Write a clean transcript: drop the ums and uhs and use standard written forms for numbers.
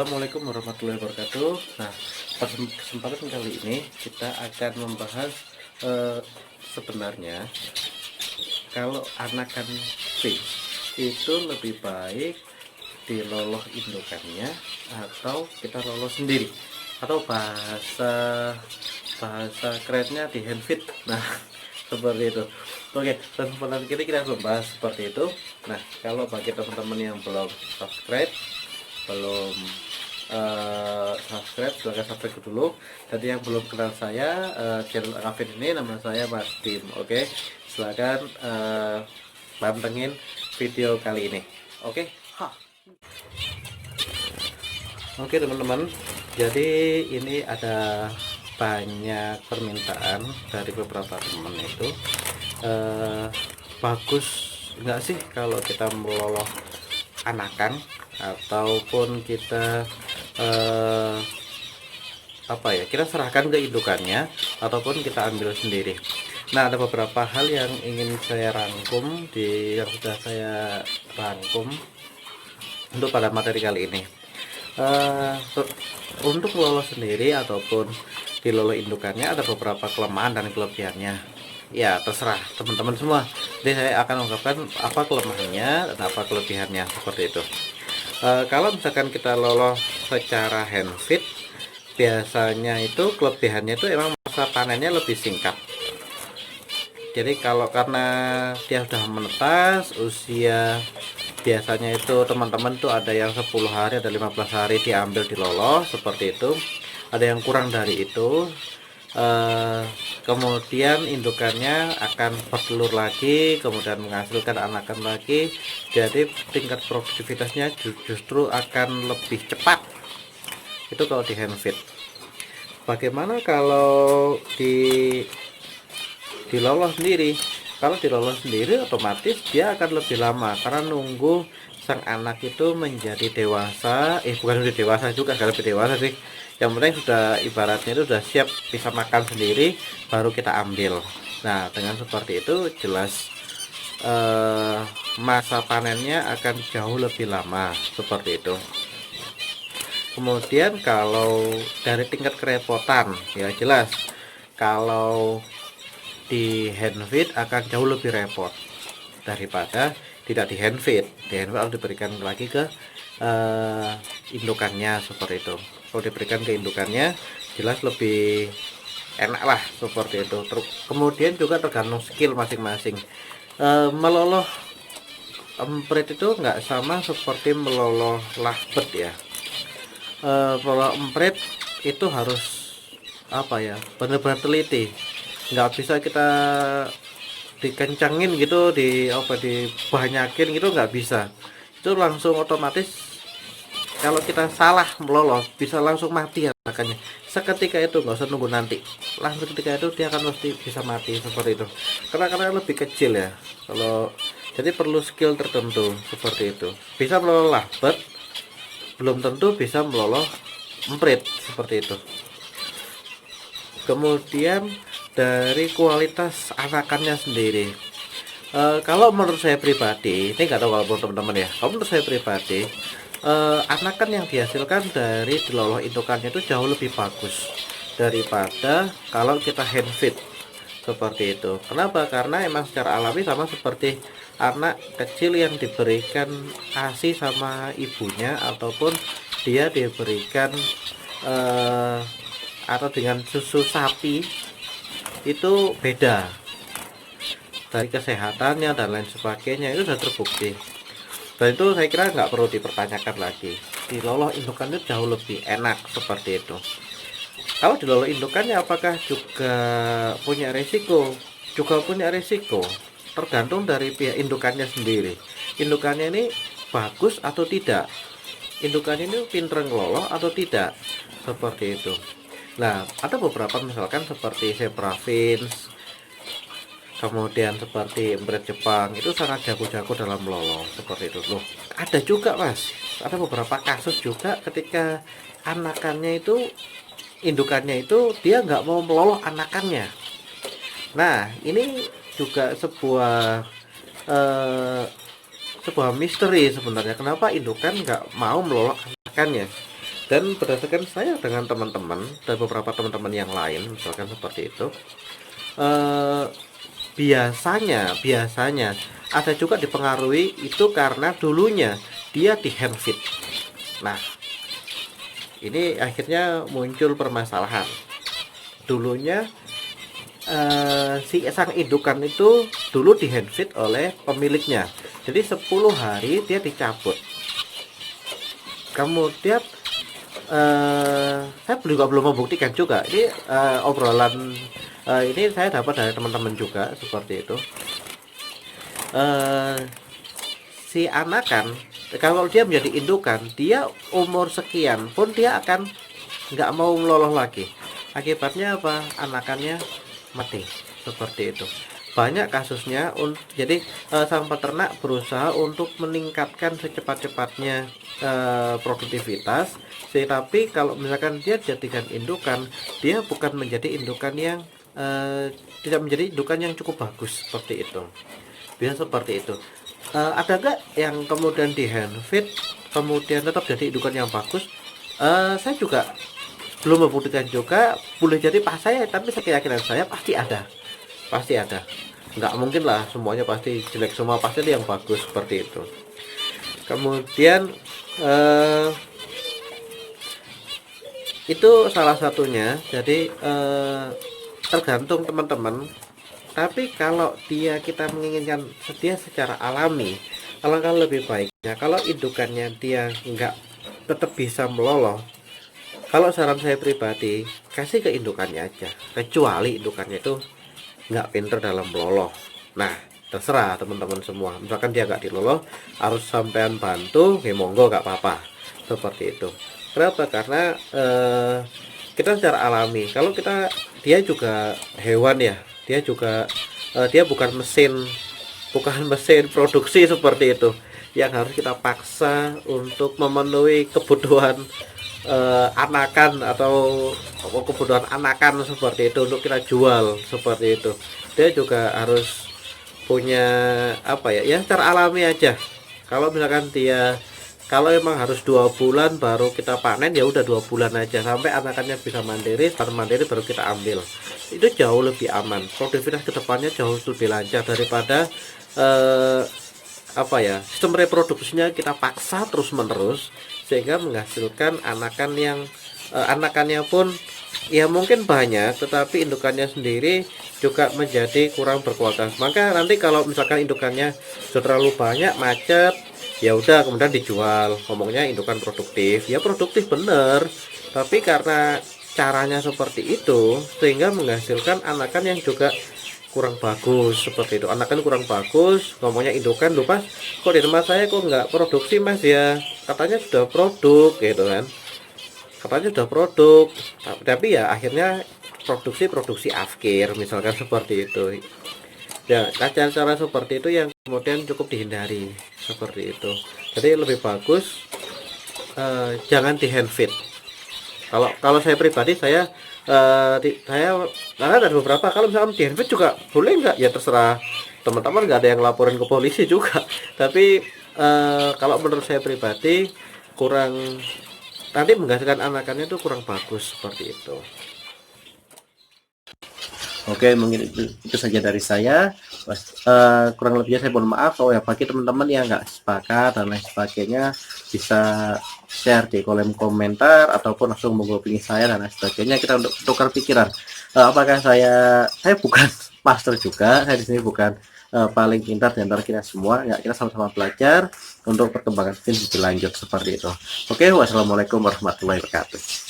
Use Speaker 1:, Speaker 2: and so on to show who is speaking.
Speaker 1: Assalamualaikum warahmatullahi wabarakatuh. Nah, pada kesempatan kali ini kita akan membahas sebenarnya kalau anakan fish itu lebih baik diloloh indukannya atau kita loloh sendiri, atau bahasa bahasa kerennya di hand feed. Nah, seperti itu. Oke, kesempatan kita membahas seperti itu. Nah, kalau bagi teman-teman yang belum subscribe, belum subscribe, silahkan subscribe dulu. Jadi yang belum kenal saya, channel Kavin ini nama saya Mas Dim. Oke, silahkan pantengin video kali ini. Oke. Oke teman-teman, jadi ini ada banyak permintaan dari beberapa teman itu, bagus enggak sih kalau kita meloloh anakan ataupun kita kita serahkan ke indukannya ataupun kita ambil sendiri. Nah, ada beberapa hal yang ingin saya rangkum yang sudah saya rangkum untuk pada materi kali ini. Untuk meloloh sendiri ataupun diloloh indukannya ada beberapa kelemahan dan kelebihannya. Ya, terserah teman-teman semua. Jadi saya akan mengungkapkan apa kelemahannya dan apa kelebihannya, seperti itu. Kalau misalkan kita loloh secara hand feed, biasanya itu kelebihannya itu emang masa panennya lebih singkat. Jadi karena dia sudah menetas, usia biasanya itu teman-teman tuh ada yang 10 hari, ada 15 hari diambil diloloh seperti itu, ada yang kurang dari itu. Kemudian indukannya akan bertelur lagi, kemudian menghasilkan anakan lagi, jadi tingkat produktivitasnya justru akan lebih cepat. Itu kalau di hand feed. Bagaimana kalau diloloh sendiri? Kalau diloloh sendiri otomatis dia akan lebih lama karena nunggu sang anak itu menjadi dewasa. Bukan udah dewasa juga, gak lebih dewasa sih, yang penting sudah ibaratnya itu sudah siap bisa makan sendiri baru kita ambil. Nah, dengan seperti itu jelas masa panennya akan jauh lebih lama, seperti itu. Kemudian kalau dari tingkat kerepotan, ya jelas kalau di hand feed akan jauh lebih repot daripada tidak di hand feed. Di hand feed harus diberikan lagi ke indukannya, seperti itu. Kalau diberikan ke indukannya jelas lebih enak lah, seperti itu. Kemudian juga tergantung skill masing-masing. Meloloh emprit itu nggak sama seperti meloloh lovebird ya. Meloloh emprit itu harus benar-benar teliti. Nggak bisa kita dikencangin gitu, dibanyakin gitu, nggak bisa. Itu langsung otomatis kalau kita salah meloloh bisa langsung mati anakannya seketika itu, nggak usah nunggu nanti, langsung ketika itu dia akan pasti bisa mati, seperti itu. Karena lebih kecil ya, jadi perlu skill tertentu, seperti itu. Bisa meloloh lovebird, belum tentu bisa meloloh emprit, seperti itu. Kemudian dari kualitas anakannya sendiri, kalau menurut saya pribadi, ini nggak tahu kalau menurut teman-teman ya, kalau menurut saya pribadi, anakan yang dihasilkan dari diloloh indukannya itu jauh lebih bagus daripada kalau kita hand feed, seperti itu. Kenapa? Karena emang secara alami sama seperti anak kecil yang diberikan ASI sama ibunya ataupun dia diberikan atau dengan susu sapi, itu beda dari kesehatannya dan lain sebagainya, itu sudah terbukti. Dan itu saya kira nggak perlu dipertanyakan lagi. Diloloh indukan itu jauh lebih enak, seperti itu. Kalau diloloh indukannya apakah juga punya resiko? Juga punya resiko, tergantung dari pihak indukannya sendiri. Indukannya ini bagus atau tidak, indukannya ini pinter ngeloloh atau tidak, seperti itu. Nah, ada beberapa misalkan seperti zebra finch, kemudian seperti emprit Jepang, itu sangat jago-jago dalam meloloh, seperti itu. Loh, ada juga mas, ada beberapa kasus juga ketika anakannya itu, indukannya itu dia nggak mau meloloh anakannya. Nah, ini juga sebuah misteri sebenarnya, kenapa indukan nggak mau meloloh anakannya. Dan berdasarkan saya dengan teman-teman dan beberapa teman-teman yang lain, misalkan seperti itu, eh, biasanya ada juga dipengaruhi itu karena dulunya dia di handfeed. Nah, ini akhirnya muncul permasalahan. Dulunya si sang indukan itu dulu di handfeed oleh pemiliknya, jadi 10 hari dia dicabut. Kemudian saya juga belum membuktikan juga ini, obrolan ini saya dapat dari teman-teman juga seperti itu. Si anakan kalau dia menjadi indukan, dia umur sekian pun dia akan nggak mau meloloh lagi. Akibatnya apa? Anakannya mati seperti itu. Banyak kasusnya. Jadi sang peternak berusaha untuk meningkatkan secepat-cepatnya produktivitas, tapi kalau misalkan dia jadikan indukan, dia bukan menjadi indukan yang tidak menjadi indukan yang cukup bagus seperti itu. Bisa seperti itu. Ada nggak yang kemudian di handfeed kemudian tetap jadi indukan yang bagus? Saya juga belum membuktikan juga, boleh jadi pas saya, tapi keyakinan saya pasti ada, nggak mungkin lah semuanya pasti jelek semua, pasti ada yang bagus seperti itu. Kemudian itu salah satunya. Jadi tergantung teman-teman, tapi kalau kita menginginkan dia secara alami, alangkah lebih baiknya kalau indukannya dia nggak tetap bisa meloloh. Kalau saran saya pribadi, kasih ke indukannya aja, kecuali indukannya itu nggak pinter dalam meloloh. Nah, terserah teman-teman semua. Misalkan dia nggak diloloh, harus sampean bantu, ya monggo, nggak apa-apa. Seperti itu. Kenapa? Karena kita secara alami, kalau dia juga hewan ya, dia juga dia bukan mesin produksi seperti itu, yang harus kita paksa untuk memenuhi kebutuhan anakan atau kebutuhan anakan seperti itu untuk kita jual seperti itu. Dia juga harus punya apa ya, secara alami aja. Kalau misalkan kalau emang harus 2 bulan baru kita panen, ya udah 2 bulan aja sampai anakannya bisa mandiri baru kita ambil. Itu jauh lebih aman, produktivitas kedepannya jauh lebih lancar daripada sistem reproduksinya kita paksa terus menerus sehingga menghasilkan anakan yang anakannya pun ya mungkin banyak, tetapi indukannya sendiri juga menjadi kurang berkualitas. Maka nanti kalau misalkan indukannya sudah terlalu banyak, macet, ya udah kemudian dijual, ngomongnya indukan produktif. Ya produktif bener, tapi karena caranya seperti itu sehingga menghasilkan anakan yang juga kurang bagus seperti itu. Anakan kurang bagus, ngomongnya indukan, lupa kok di tempat saya kok nggak produksi mas ya, katanya sudah produk gitu kan, katanya sudah produk, tapi ya akhirnya produksi afkir misalkan seperti itu ya. Cara-cara seperti itu yang kemudian cukup dihindari seperti itu. Jadi lebih bagus jangan di handfeed. Kalau saya pribadi, saya karena ada beberapa, kalau misalkan di handfeed juga boleh nggak ya terserah teman-teman, nggak ada yang laporin ke polisi juga. Tapi kalau menurut saya pribadi kurang, nanti menghasilkan anakannya itu kurang bagus seperti itu.
Speaker 2: Oke, mungkin itu saja dari saya. Kurang lebihnya saya mohon maaf. Ya bagi teman-teman yang nggak sepakat dan lain sebagainya, bisa share di kolom komentar ataupun langsung menghubungi saya dan lain sebagainya. Kita untuk tukar pikiran. Apakah saya bukan master juga, saya di sini bukan paling pintar di antara kita semua. Ya, kita sama-sama belajar untuk perkembangan tim lebih lanjut seperti itu. Oke, wassalamualaikum warahmatullahi wabarakatuh.